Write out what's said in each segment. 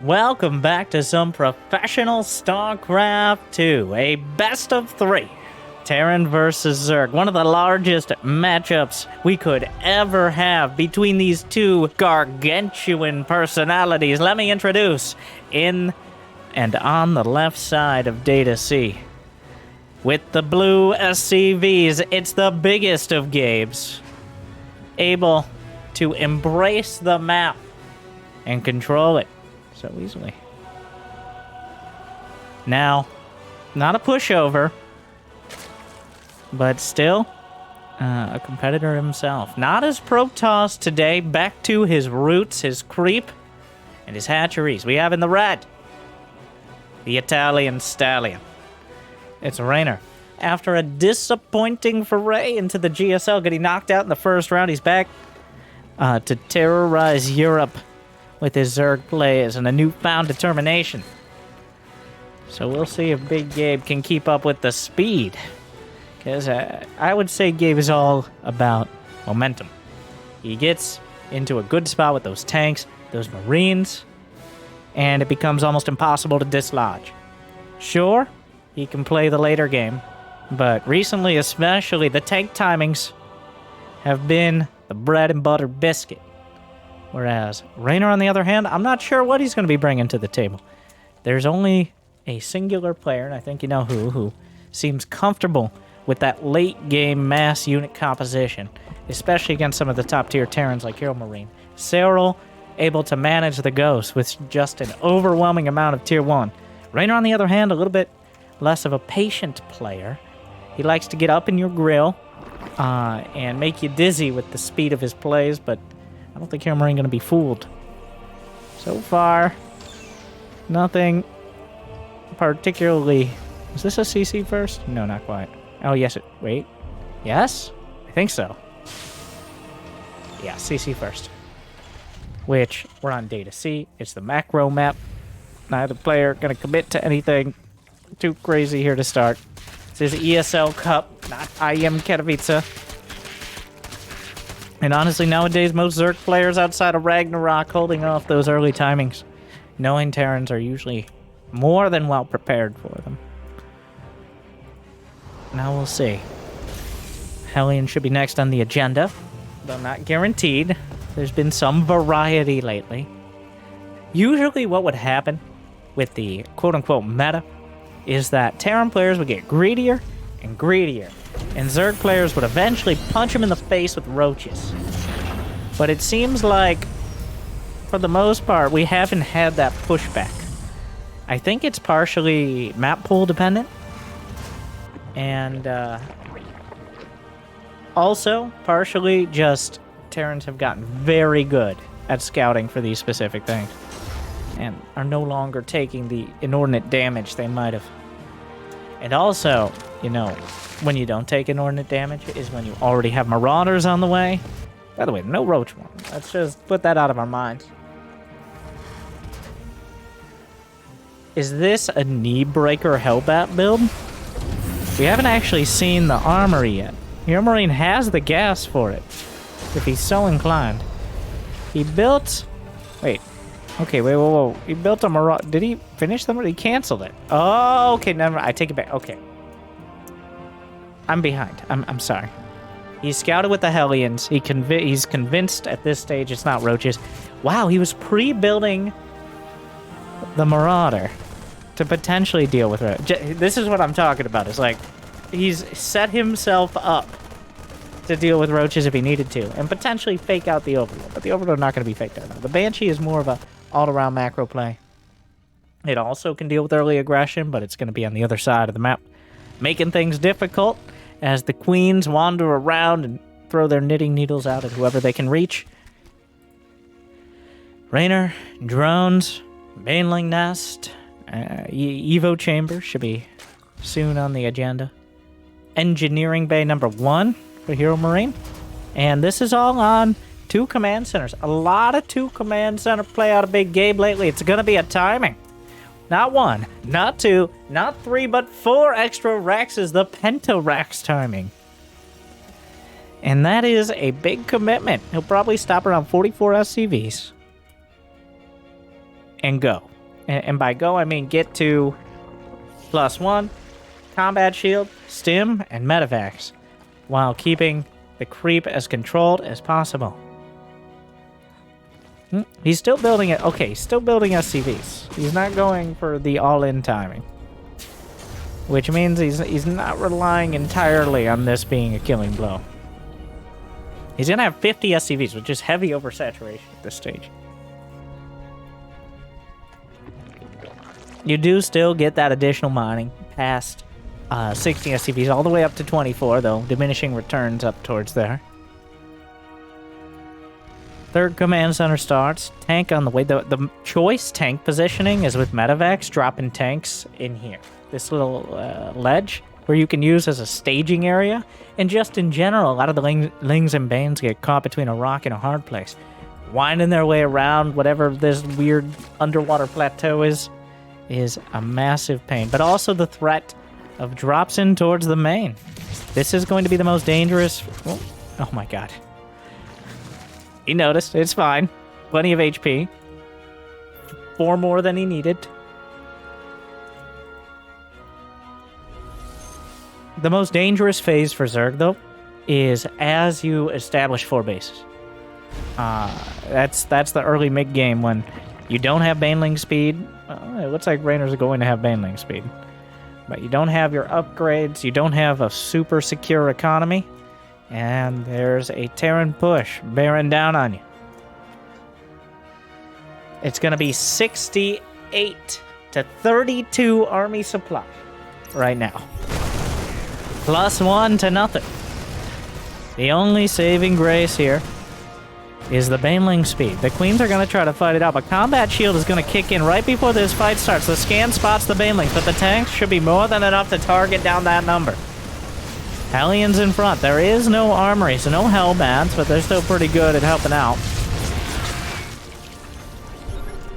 Welcome back to some professional StarCraft 2, a best-of-3. Terran versus Zerg, one of the largest matchups we could ever have between these two gargantuan personalities. Let me introduce, in and on the left side of Data C, with the blue SCVs, it's the biggest of Gabes, able to embrace the map and control it so easily. Now, not a pushover, but still a competitor himself. Not as Protoss today, back to his roots, his creep, and his hatcheries. We have in the red, the Italian Stallion. It's Reynor. After a disappointing foray into the GSL, getting knocked out in the first round, he's back to terrorize Europe with his Zerg plays and a newfound determination. So we'll see if Big Gabe can keep up with the speed. Because I would say Gabe is all about momentum. He gets into a good spot with those tanks, those Marines, and it becomes almost impossible to dislodge. Sure, he can play the later game, but recently especially, the tank timings have been the bread and butter biscuit. Whereas Reynor, on the other hand, I'm not sure what he's going to be bringing to the table. There's only a singular player, and I think you know who seems comfortable with that late-game mass unit composition, especially against some of the top-tier Terrans like HeroMarine. Cyril, able to manage the Ghost with just an overwhelming amount of Tier 1. Reynor, on the other hand, a little bit less of a patient player. He likes to get up in your grill and make you dizzy with the speed of his plays, but I don't think HeroMarine going to be fooled. So far, nothing particularly... Is this a CC first? No, not quite. Oh, yes. Wait. Yes? I think so. Yeah, CC first. Which, we're on Data C. It's the macro map. Neither player going to commit to anything too crazy here to start. This is ESL Cup, not IM Katowice. And honestly, nowadays, most Zerg players outside of Ragnarok holding off those early timings, knowing Terrans are usually more than well prepared for them. Now we'll see. Hellion should be next on the agenda, though not guaranteed. There's been some variety lately. Usually what would happen with the quote-unquote meta is that Terran players would get greedier and greedier, and Zerg players would eventually punch him in the face with roaches. But it seems like, for the most part, we haven't had that pushback. I think it's partially map pool dependent, and also partially just Terrans have gotten very good at scouting for these specific things, and are no longer taking the inordinate damage they might have. And also, you know, when you don't take inordinate damage is when you already have Marauders on the way. By the way, no Roach one. Let's just put that out of our minds. Is this a knee breaker Hellbat build? We haven't actually seen the armory yet. HeroMarine has the gas for it, if he's so inclined. He built... Wait. Okay, wait, whoa. He built a Marauder. Did he finish them or he canceled it? Oh, okay, never mind. I take it back. Okay. I'm behind. I'm sorry. He scouted with the Hellions. He's convinced at this stage it's not roaches. Wow, he was pre-building the Marauder to potentially deal with it. This is what I'm talking about. It's like he's set himself up to deal with roaches if he needed to, and potentially fake out the Overlord. But the Overlord not going to be faked out. The Banshee is more of a all-around macro play. It also can deal with early aggression, but it's going to be on the other side of the map, making things difficult as the queens wander around and throw their knitting needles out at whoever they can reach. Reynor, drones, Baneling Nest, Evo Chamber should be soon on the agenda. Engineering Bay number 1 for HeroMarine. And this is all on 2 command centers. A lot of 2 command center play out of Big Gabe lately. It's going to be a timing. Not 1, not 2, not 3, but 4 extra Raxes. The Penta-Rax timing. And that is a big commitment. He'll probably stop around 44 SCVs. And go. And by go, I mean get to +1, combat shield, stim, and medevacs, while keeping the creep as controlled as possible. He's still building it. Okay, he's still building SCVs. He's not going for the all-in timing, which means he's not relying entirely on this being a killing blow. He's gonna have 50 SCVs, which is heavy oversaturation at this stage. You do still get that additional mining past 60 SCVs, all the way up to 24, though, diminishing returns up towards there. Third command center starts. Tank on the way. The choice tank positioning is with medevacs, dropping tanks in here. This little ledge where you can use as a staging area. And just in general, a lot of the Lings and Banes get caught between a rock and a hard place, winding their way around whatever this weird underwater plateau is a massive pain. But also the threat of drops in towards the main. This is going to be the most dangerous. Oh my god. He noticed. It's fine. Plenty of HP. 4 more than he needed. The most dangerous phase for Zerg, though, is as you establish 4 bases. That's the early mid-game when you don't have Baneling speed. It looks like Reynor's going to have Baneling speed. But you don't have your upgrades. You don't have a super secure economy. And there's a Terran push bearing down on you. It's going to be 68 to 32 army supply right now. +1 to nothing. The only saving grace here is the Baneling speed. The Queens are going to try to fight it out, but Combat Shield is going to kick in right before this fight starts. The scan spots the Banelings, but the tanks should be more than enough to target down that number. Hellions in front. There is no armory, so no Hellbats, but they're still pretty good at helping out.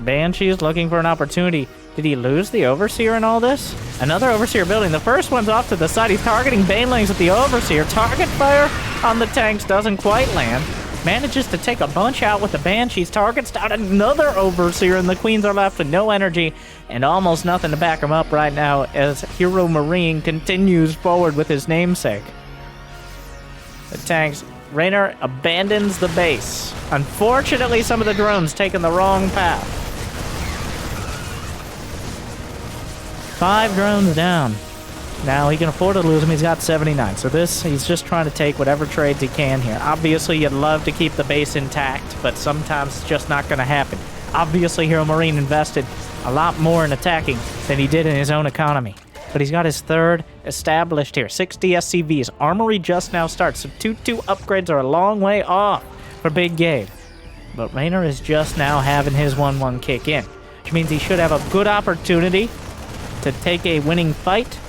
Banshee's looking for an opportunity. Did he lose the Overseer in all this? Another Overseer building. The first one's off to the side. He's targeting Banelings with the Overseer. Target fire on the tanks doesn't quite land. Manages to take a bunch out with the Banshees. Targets down another Overseer, and the Queens are left with no energy and almost nothing to back them up right now as HeroMarine continues forward with his namesake. The tanks. Reynor abandons the base. Unfortunately, some of the drones taking the wrong path. 5 drones down. Now, he can afford to lose them. He's got 79. So he's just trying to take whatever trades he can here. Obviously, you'd love to keep the base intact, but sometimes it's just not going to happen. Obviously, HeroMarine invested a lot more in attacking than he did in his own economy. But he's got his 3rd established here. 60 SCVs. Armory just now starts, so 2-2 upgrades are a long way off for Big Gabe. But Reynor is just now having his 1-1 kick in, which means he should have a good opportunity to take a winning fight.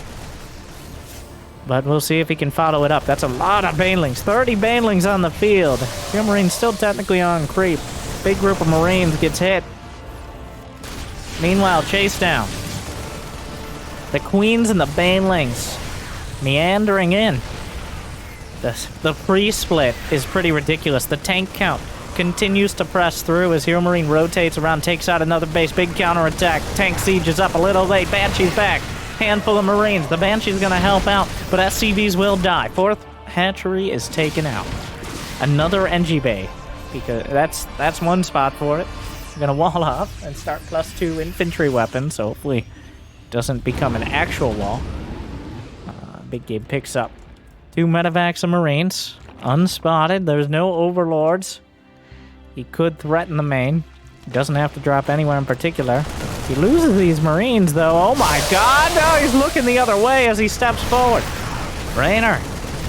But we'll see if he can follow it up. That's a lot of Banelings. 30 Banelings on the field. HeroMarine's still technically on creep. Big group of Marines gets hit. Meanwhile, chase down. The Queens and the Banelings meandering in. The pre-split is pretty ridiculous. The tank count continues to press through as HeroMarine rotates around, takes out another base. Big counterattack. Tank siege is up a little late. Banshee's back. Handful of Marines. The Banshee's going to help out, but SCVs will die. 4th hatchery is taken out. Another NG Bay, because that's one spot for it. We're going to wall off and start +2 infantry weapons, so hopefully it doesn't become an actual wall. Big Gabe picks up 2 medevacs of Marines. Unspotted. There's no overlords. He could threaten the main. He doesn't have to drop anywhere in particular. He loses these Marines, though. Oh my god! Now he's looking the other way as he steps forward. Reynor,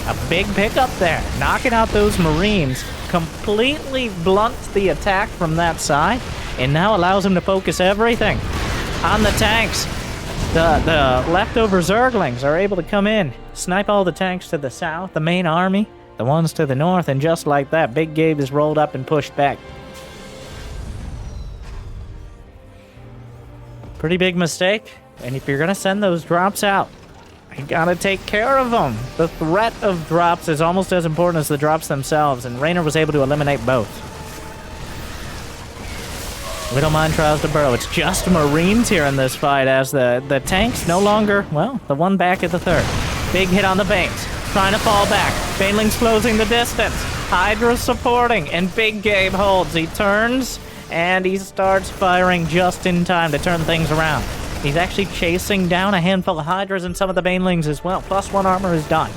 a big pickup there. Knocking out those Marines. Completely blunts the attack from that side. And now allows him to focus everything on the tanks. The leftover Zerglings are able to come in. Snipe all the tanks to the south. The main army. The ones to the north. And just like that, Big Gabe is rolled up and pushed back. Pretty big mistake, and if you're going to send those drops out, you got to take care of them. The threat of drops is almost as important as the drops themselves, and Reynor was able to eliminate both. Widowmine tries to burrow. It's just Marines here in this fight as the tanks no longer, well, the one back at the third. Big hit on the Banes. Trying to fall back. Baneling's closing the distance. Hydra's supporting, and Big Gabe holds. He turns, and he starts firing just in time to turn things around. He's actually chasing down a handful of Hydras and some of the Banelings as well. +1 armor is done.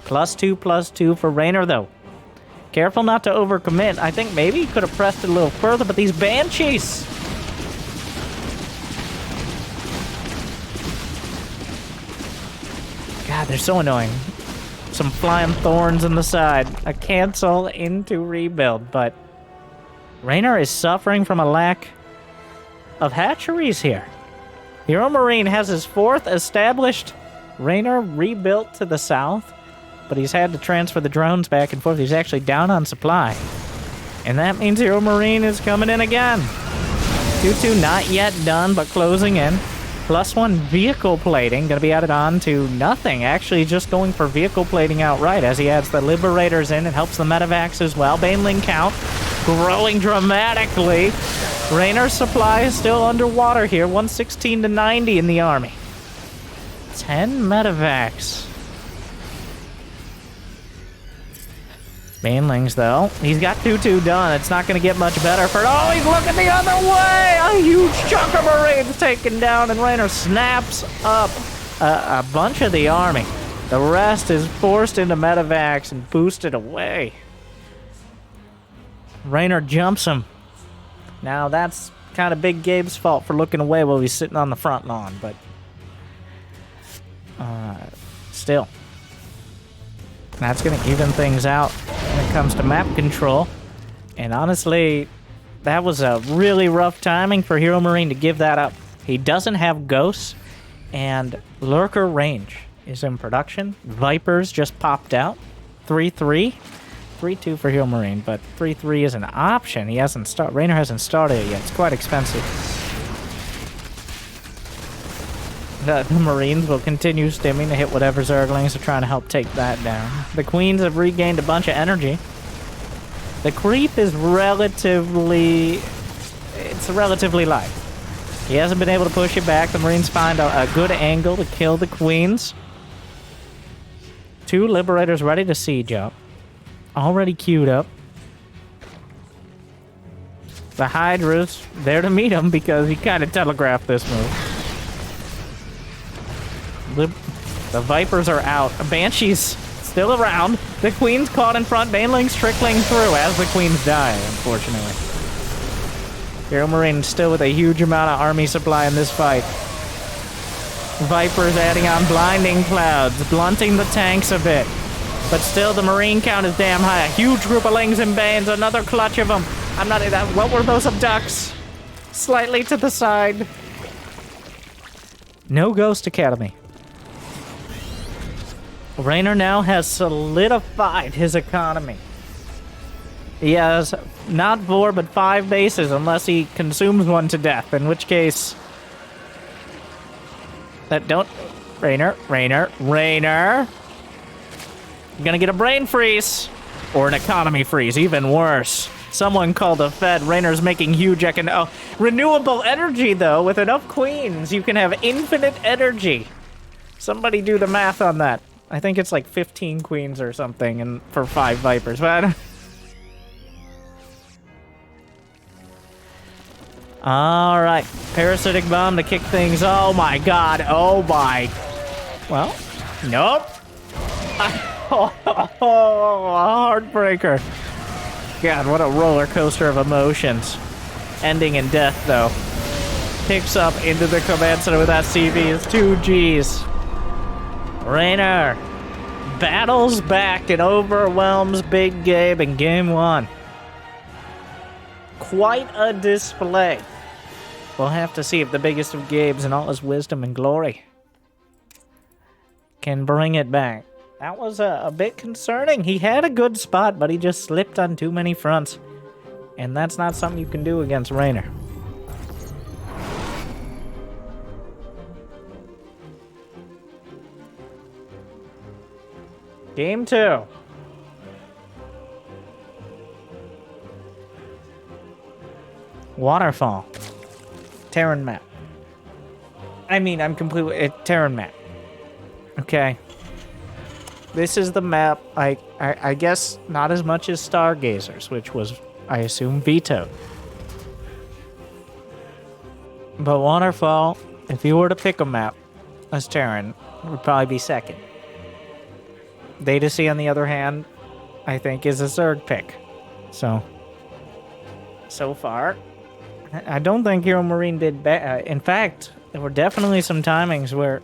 +2 for Reynor, though. Careful not to overcommit. I think maybe he could have pressed it a little further, but these Banshees... God, they're so annoying. Some flying thorns in the side. A cancel into rebuild, but... Reynor is suffering from a lack of hatcheries here. HeroMarine has his 4th established. Reynor rebuilt to the south, but he's had to transfer the drones back and forth. He's actually down on supply. And that means HeroMarine is coming in again. 2-2 not yet done, but closing in. +1 vehicle plating, gonna be added on to nothing. Actually, just going for vehicle plating outright as he adds the Liberators in. It helps the medevacs as well. Baneling count growing dramatically. Reynor's supply is still underwater here. 116 to 90 in the army. 10 medevacs. Banelings, though. He's got 2-2 done. It's not going to get much better for... Oh, he's looking the other way! A huge chunk of Marines taken down, and Reynor snaps up a bunch of the army. The rest is forced into medevacs and boosted away. Reynor jumps him. Now, that's kind of Big Gabe's fault for looking away while he's sitting on the front lawn, but... still... That's going to even things out when it comes to map control. And honestly, that was a really rough timing for HeroMarine to give that up. He doesn't have ghosts, and Lurker range is in production. Vipers just popped out. 3-3. 3-2 for HeroMarine, but 3-3 is an option. He hasn't started. Reynor hasn't started it yet. It's quite expensive. The Marines will continue stimming to hit whatever Zerglings are trying to help take that down. The Queens have regained a bunch of energy. The creep is relatively light. He hasn't been able to push it back. The Marines find a good angle to kill the Queens. 2 Liberators ready to siege up. Already queued up. The Hydra's there to meet him because he kind of telegraphed this move. The Vipers are out. Banshee's still around. The Queen's caught in front. Baneling's trickling through as the Queens die, unfortunately. HeroMarine still with a huge amount of army supply in this fight. Vipers adding on blinding clouds, blunting the tanks a bit. But still, the Marine count is damn high. A huge group of Lings and Banes, another clutch of them. What were those abducts? Slightly to the side. No Ghost Academy. Reynor now has solidified his economy. He has not 4, but 5 bases, unless he consumes one to death, in which case... Reynor! You're gonna get a brain freeze! Or an economy freeze, even worse. Someone called the Fed. Reynor's making huge renewable energy, though. With enough Queens, you can have infinite energy. Somebody do the math on that. I think it's like 15 Queens or something, and for 5 Vipers, but... Alright, Parasitic Bomb to kick things. Oh my god, oh my... Well, nope. Oh, a heartbreaker. God, what a roller coaster of emotions. Ending in death, though. Picks up into the command center with that CV. It's 2 Gs. Reynor battles back and overwhelms Big Gabe in game 1. Quite a display. We'll have to see if the biggest of Gabes in all his wisdom and glory can bring it back. That was a bit concerning. He had a good spot, but he just slipped on too many fronts. And that's not something you can do against Reynor. Game 2. Waterfall. Terran map. I mean, I'm completely... Terran map. Okay. This is the map, I guess, not as much as Stargazers, which was, I assume, vetoed. But Waterfall, if you were to pick a map as Terran, would probably be second. Data Sea, on the other hand, I think is a Zerg pick. So far, I don't think HeroMarine did bad. In fact, there were definitely some timings where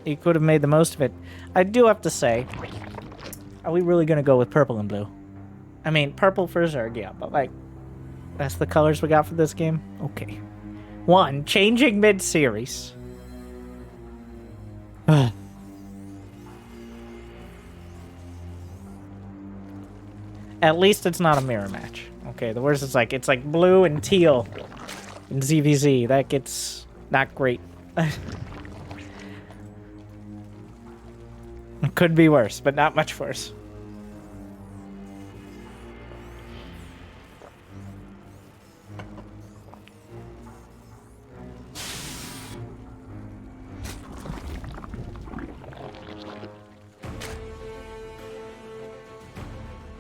he could have made the most of it. I do have to say, are we really going to go with purple and blue? I mean, purple for Zerg, yeah, but like, that's the colors we got for this game? Okay. 1, changing mid-series. At least it's not a mirror match. Okay, the worst is like, it's like blue and teal in ZVZ. That gets not great. It could be worse, but not much worse.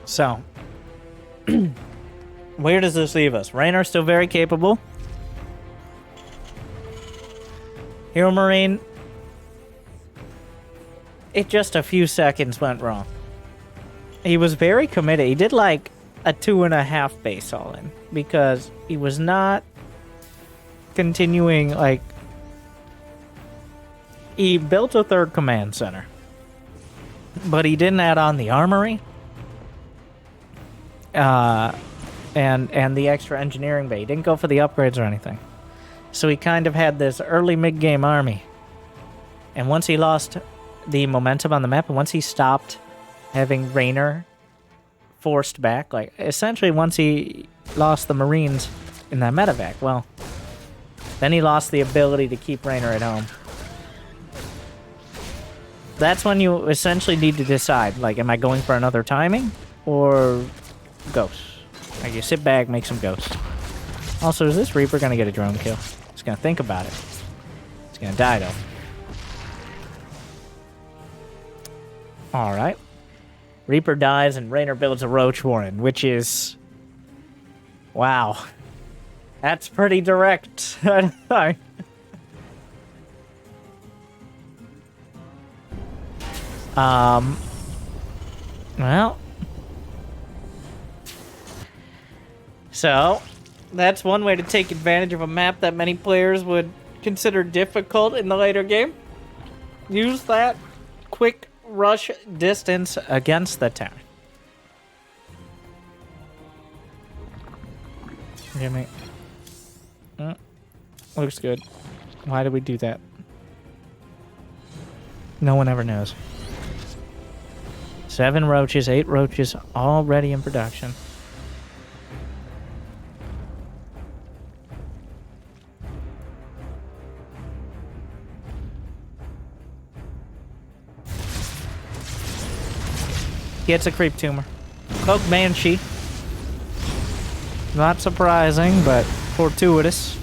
So, where does this leave us? Reynor still very capable. HeroMarine, it just a few seconds went wrong. He was very committed. He did like a 2.5 base all in because he was not continuing, like, he built a 3rd command center, but he didn't add on the armory. And the extra engineering bay. He didn't go for the upgrades or anything. So he kind of had this early mid-game army. And once he lost the momentum on the map, and once he stopped having Reynor forced back, like, essentially once he lost the Marines in that medevac, well, then he lost the ability to keep Reynor at home. That's when you essentially need to decide, like, am I going for another timing or ghosts? Like, you sit back, make some ghosts. Also, is this Reaper gonna get a drone kill? He's gonna think about it. He's gonna die, though. Alright. Reaper dies and Reynor builds a Roach Warren, which is... wow. That's pretty direct. Well... so, that's one way to take advantage of a map that many players would consider difficult in the later game. Use that quick rush distance against the Terran. Give me. Looks good. Why did we do that? No one ever knows. 7 roaches, 8 roaches already in production. Gets a creep tumor. Cloak Banshee. Not surprising, but fortuitous.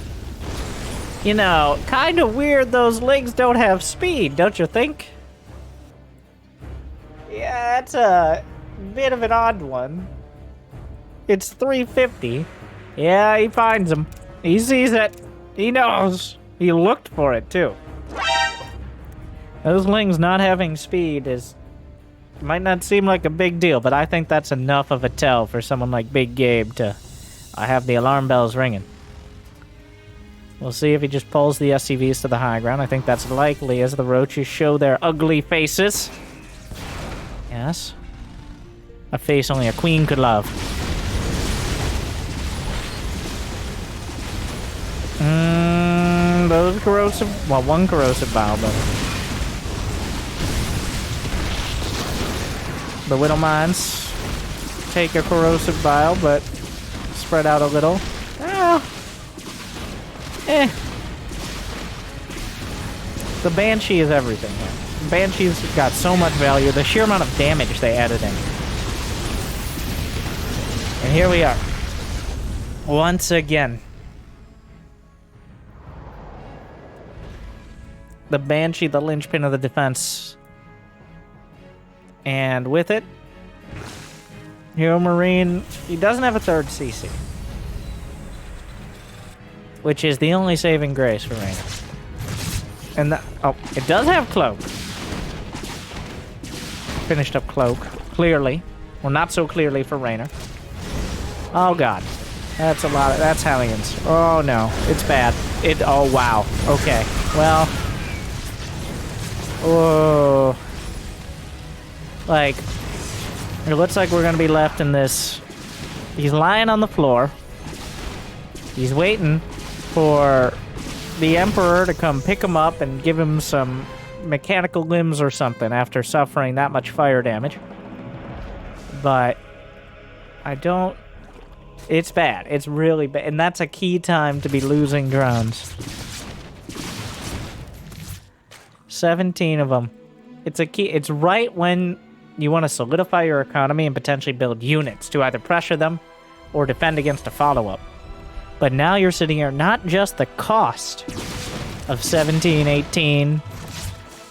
You know, kind of weird those legs don't have speed, don't you think? Yeah, it's a bit of an odd one. It's 350. Yeah, he finds him. He sees it. He knows. He looked for it, too. Those lings not having speed is... might not seem like a big deal, but I think that's enough of a tell for someone like Big Gabe to have the alarm bells ringing. We'll see if he just pulls the SCVs to the high ground. I think that's likely as the roaches show their ugly faces. Yes. A face only a queen could love. Those corrosive... well, one corrosive bile, but... the Widow Mines take a corrosive bile, but spread out a little. The Banshee is everything here. Banshee's got so much value. The sheer amount of damage they added in. And here we are. Once again. the Banshee, the linchpin of the defense. And with it, HeroMarine, he doesn't have a third CC. Which is the only saving grace for Reynor. And oh, it does have Cloak. Finished up Cloak, clearly. Well, not so clearly for Reynor. Oh god. That's a lot of, that's Hellions. Oh no, it's bad. Oh wow, okay. Well. Oh. Like, it looks like we're gonna be left in this. He's lying on the floor. He's waiting for the Emperor to come pick him up and give him some mechanical limbs or something after suffering that much fire damage. But I don't... It's bad. It's really bad. And that's a key time to be losing drones. 17 of them. It's a key. It's right when you want to solidify your economy and potentially build units to either pressure them or defend against a follow-up. But now you're sitting here, not just the cost of 17, 18,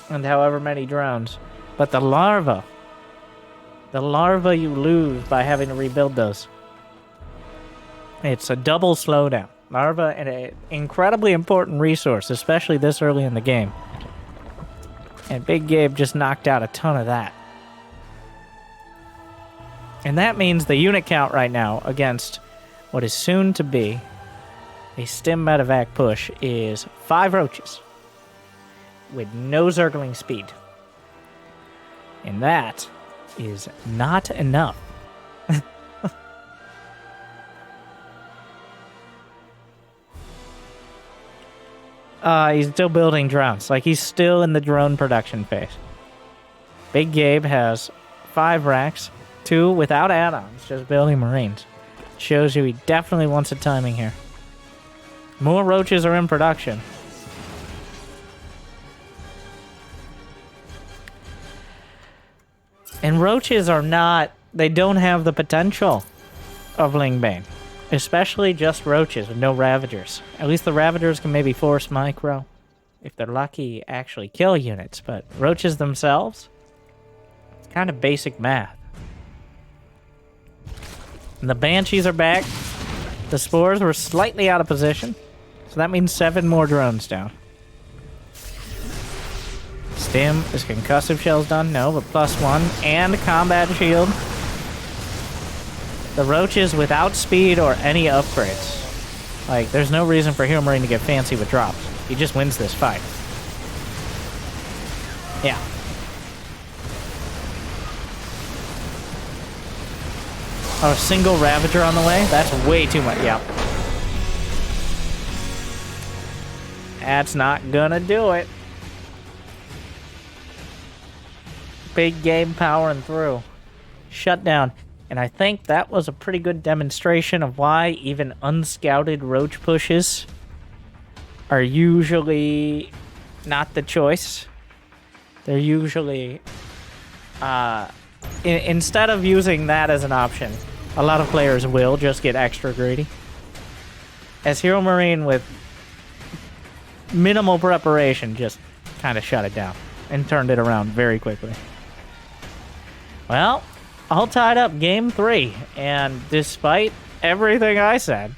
and however many drones, but the larva. The larva you lose by having to rebuild those. It's a double slowdown. Larva, an incredibly important resource, especially this early in the game. And Big Gabe just knocked out a ton of that. And that means the unit count right now against what is soon to be a stim medevac push is 5 roaches with no zergling speed. And that is not enough. He's still building drones. Like, he's still in the drone production phase. Big Gabe has 5 racks, 2 without add-ons, just building Marines. Shows you he definitely wants a timing here. More roaches are in production. And roaches are not... They don't have the potential of Lingbane. Especially just roaches with no Ravagers. At least the Ravagers can maybe force micro. If they're lucky, actually kill units. But roaches themselves? It's kind of basic math. And the Banshees are back. The Spores were slightly out of position. So that means 7 more drones down. Stim, is concussive shells done? No, but +1. And combat shield. The roaches without speed or any upgrades. Like, there's no reason for HeroMarine to get fancy with drops. He just wins this fight. Yeah. Oh, a single Ravager on the way? That's way too much. Yeah. That's not gonna do it. Big Game powering through. Shut down. And I think that was a pretty good demonstration of why even unscouted roach pushes are usually not the choice. They're usually... instead of using that as an option, a lot of players will just get extra greedy. As HeroMarine with minimal preparation just kind of shut it down and turned it around very quickly. Well... all tied up game 3, and despite everything I said,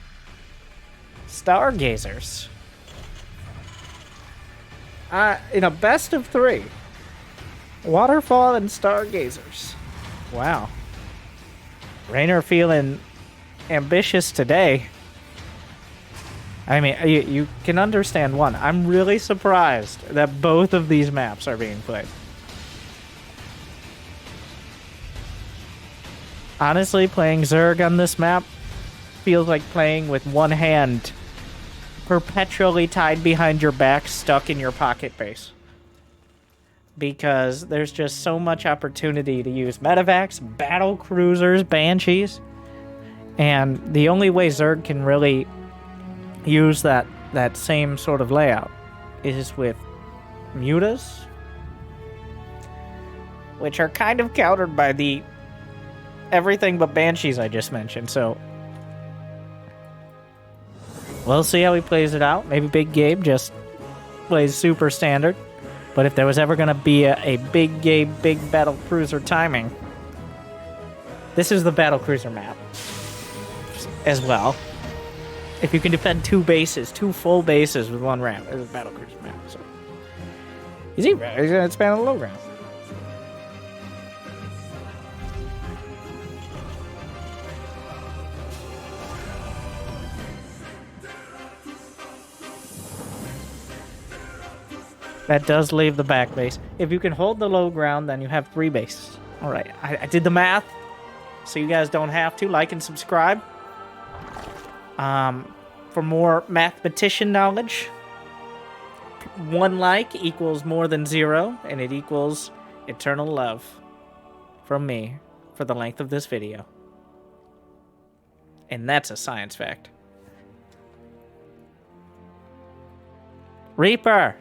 Stargazers. In a best-of-3, Waterfall and Stargazers. Wow. Reynor feeling ambitious today. I mean, you can understand one. I'm really surprised that both of these maps are being played. Honestly, playing Zerg on this map feels like playing with one hand perpetually tied behind your back, stuck in your pocket base. Because there's just so much opportunity to use medevacs, battle cruisers, banshees. And the only way Zerg can really use that same sort of layout is with mutas, which are kind of countered by the everything but banshees I just mentioned, so we'll see how he plays it out. Maybe Big Gabe just plays super standard. But if there was ever going to be a big Gabe, big battle cruiser timing, this is the battle cruiser map as well. If you can defend 2 bases, 2 full bases with 1 ramp, it's a battle cruiser map. So he's going to expand the low ground. That does leave the back base. If you can hold the low ground, then you have 3 bases. All right, I did the math, so you guys don't have to. Like and subscribe. For more mathematician knowledge, 1 like equals more than 0, and it equals eternal love from me for the length of this video. And that's a science fact. Reaper!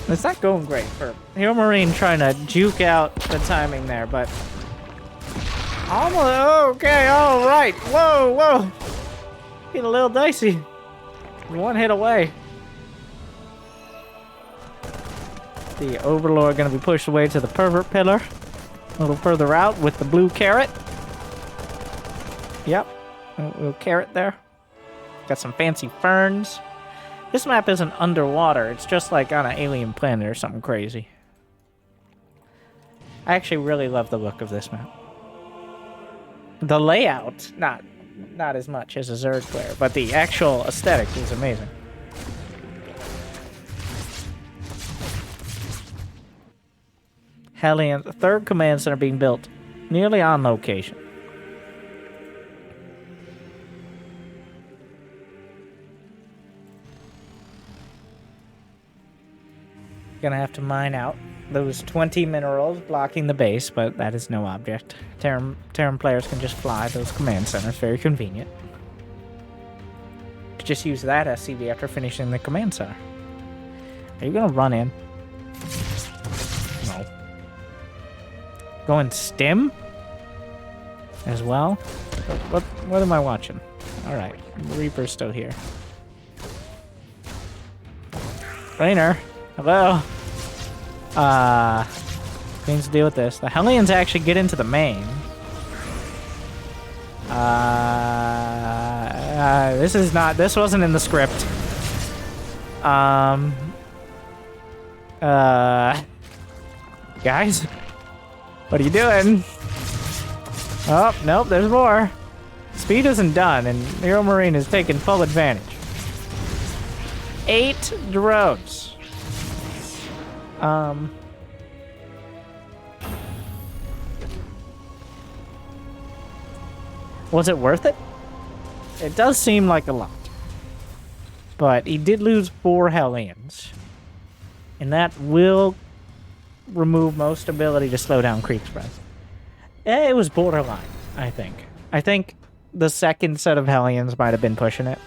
It's not going great for HeroMarine trying to juke out the timing there, but almost okay. All right, whoa, whoa, getting a little dicey. 1 hit away. The Overlord going to be pushed away to the Pervert Pillar, a little further out with the blue carrot. Yep, a little carrot there. Got some fancy ferns. This map isn't underwater, it's just like on an alien planet or something crazy. I actually really love the look of this map. The layout, not as much as a Zerg player, but the actual aesthetic is amazing. Hellion, the 3rd command center being built nearly on location. Gonna have to mine out those 20 minerals blocking the base, but that is no object. Terran players can just fly those command centers, very convenient. Could just use that SCV after finishing the command center. Are you gonna run in? No. Going stim as well? What am I watching? Alright, Reaper's still here. Reynor! Hello. Things to deal with this. The Hellions actually get into the main. This wasn't in the script. Guys, what are you doing? Oh, nope, there's more. Speed isn't done, and HeroMarine is taking full advantage. 8 drones. Was it worth it? It does seem like a lot. But he did lose 4 Hellions. And that will remove most ability to slow down creep spread. It was borderline, I think. I think the 2nd set of Hellions might have been pushing it.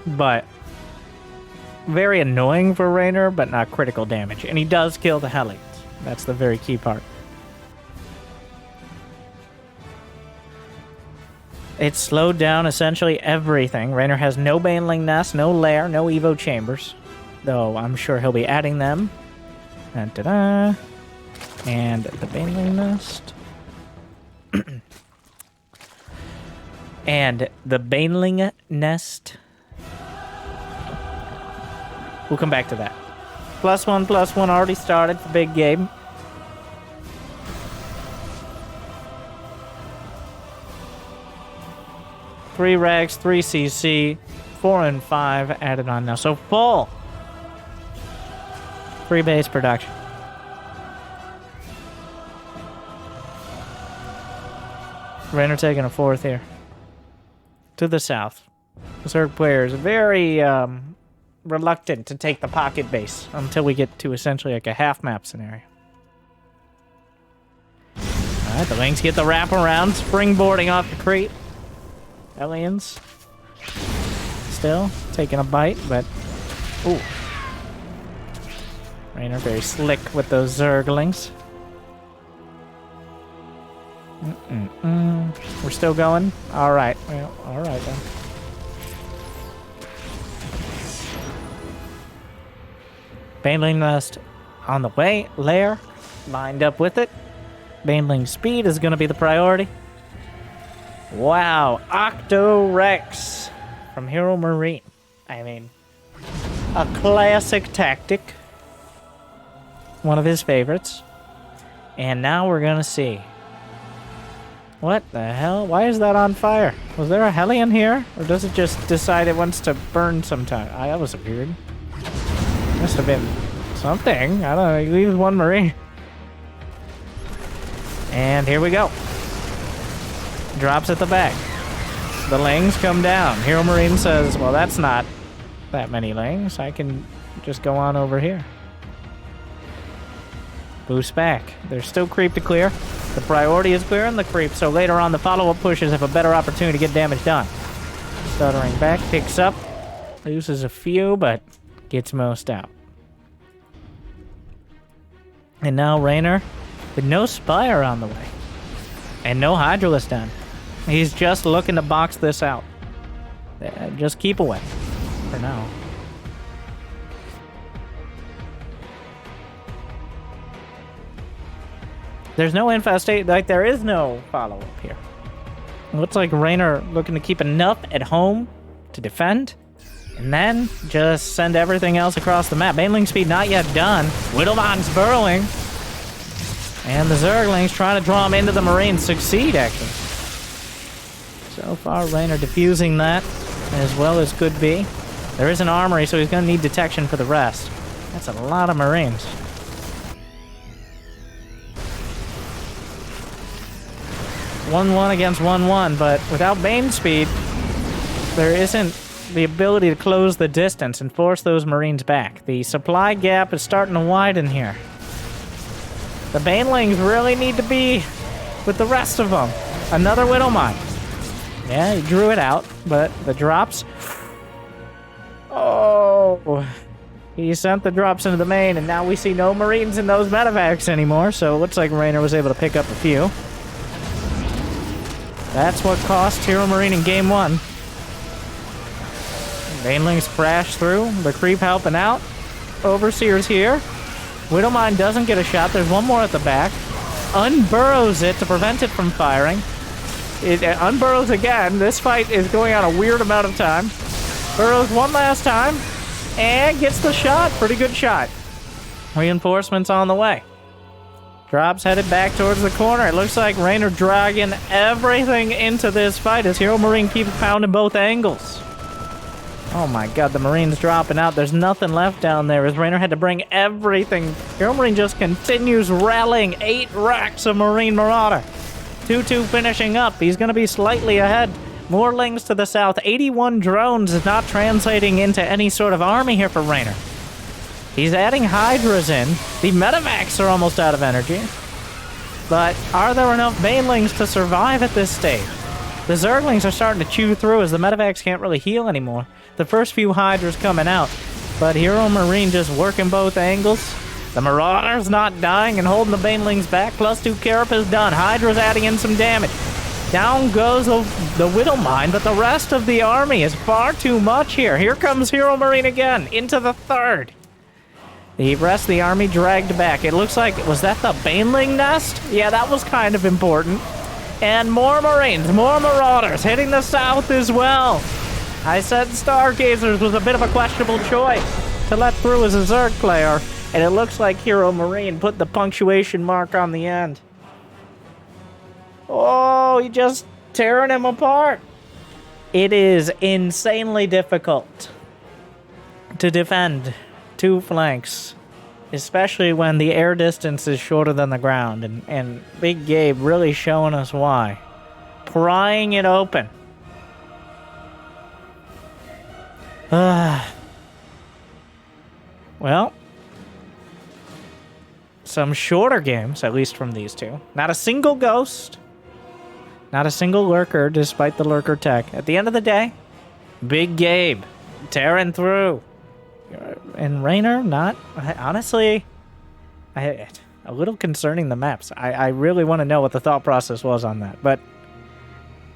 But very annoying for Reynor, but not critical damage. And he does kill the Hellions. That's the very key part. It slowed down essentially everything. Reynor has no Baneling Nest, no Lair, no Evo Chambers. Though I'm sure he'll be adding them. Da-da-da. And the Baneling Nest. And the Baneling Nest. We'll come back to that. +1/+1 already started for Big Gabe. Three rags, 3 CC, 4 and 5 added on now. So full 3 base production. Reynor taking a 4th here. To the south. The Zerg player is very reluctant to take the pocket base until we get to essentially like a half map scenario. Alright, the Lynx get the wraparound, springboarding off the creep. Hellions still taking a bite, but ooh. Reynor very slick with those Zerglings. We're still going? Alright. Well, alright then. Baneling Nest on the way. Lair lined up with it. Baneling speed is going to be the priority. Wow. Octo-Rex from HeroMarine. I mean, a classic tactic. One of his favorites. And now we're going to see. What the hell? Why is that on fire? Was there a heli in here? Or does it just decide it wants to burn sometime? That was weird. Must have been something. I don't know. He leaves one Marine. And here we go. Drops at the back. The Lings come down. HeroMarine says, well, that's not that many Lings. I can just go on over here. Boost back. There's still creep to clear. The priority is clearing the creep, so later on the follow-up pushes have a better opportunity to get damage done. Stuttering back, picks up, loses a few, but gets most out. And now Reynor, with no Spire on the way, and no Hydralisk done. He's just looking to box this out. Just keep away, for now. There's no infestation, like there is no follow-up here. It looks like Reynor looking to keep enough at home to defend, and then just send everything else across the map. Baneling speed not yet done. Widowmon's burrowing. And the Zerglings trying to draw him into the Marines succeed, actually. So far, Reynor diffusing that as well as could be. There is an armory, so he's going to need detection for the rest. That's a lot of Marines. 1-1 against 1-1, but without Bane speed, there isn't the ability to close the distance and force those Marines back. The supply gap is starting to widen here. The Banelings really need to be with the rest of them. Another Widowmine. Yeah, he drew it out, but the drops... Oh... He sent the drops into the main, and now we see no Marines in those medevacs anymore, so it looks like Reynor was able to pick up a few. That's what cost HeroMarine in Game 1. Banelings crash through. The creep helping out. Overseer's here. Widowmine doesn't get a shot. There's one more at the back. Unburrows it to prevent it from firing. It unburrows again. This fight is going on a weird amount of time. Burrows one last time. And gets the shot. Pretty good shot. Reinforcements on the way. Drops headed back towards the corner. It looks like Reynor dragging everything into this fight as HeroMarine keeps pounding both angles. Oh my god, the Marine's dropping out. There's nothing left down there as Reynor had to bring everything. HeroMarine just continues rallying 8 racks of Marine Marauder. 2-2 finishing up. He's going to be slightly ahead. More Lings to the south. 81 drones is not translating into any sort of army here for Reynor. He's adding Hydras in. The medevacs are almost out of energy. But are there enough Banelings to survive at this stage? The Zerglings are starting to chew through as the medevacs can't really heal anymore. The first few Hydras coming out. But HeroMarine just working both angles. The Marauder's not dying and holding the Banelings back. +2 Carapace done. Hydra's adding in some damage. Down goes the Widowmine, but the rest of the army is far too much here. Here comes HeroMarine again, into the third. The rest of the army dragged back. It looks like, was that the Baneling nest? Yeah, that was kind of important. And more Marines, more Marauders, hitting the south as well. I said Stargazers was a bit of a questionable choice to let through as a Zerg player, and it looks like HeroMarine put the punctuation mark on the end. Oh, he just tearing him apart. It is insanely difficult to defend 2 flanks, especially when the air distance is shorter than the ground, and Big Gabe really showing us why. Prying it open. Well, some shorter games, at least from these two. Not a single ghost. Not a single lurker, despite the lurker tech. At the end of the day, Big Gabe tearing through. And Reynor, not... Honestly, a a little concerning, the maps. I really want to know what the thought process was on that. But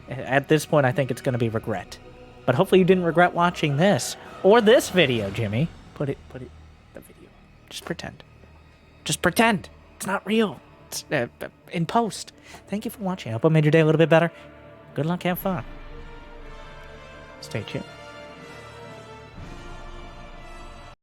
at this point, I think it's going to be regret. But hopefully you didn't regret watching this. Or this video, Jimmy. Put it, the video. Just pretend. Just pretend. It's not real. It's in post. Thank you for watching. I hope I made your day a little bit better. Good luck, have fun. Stay tuned.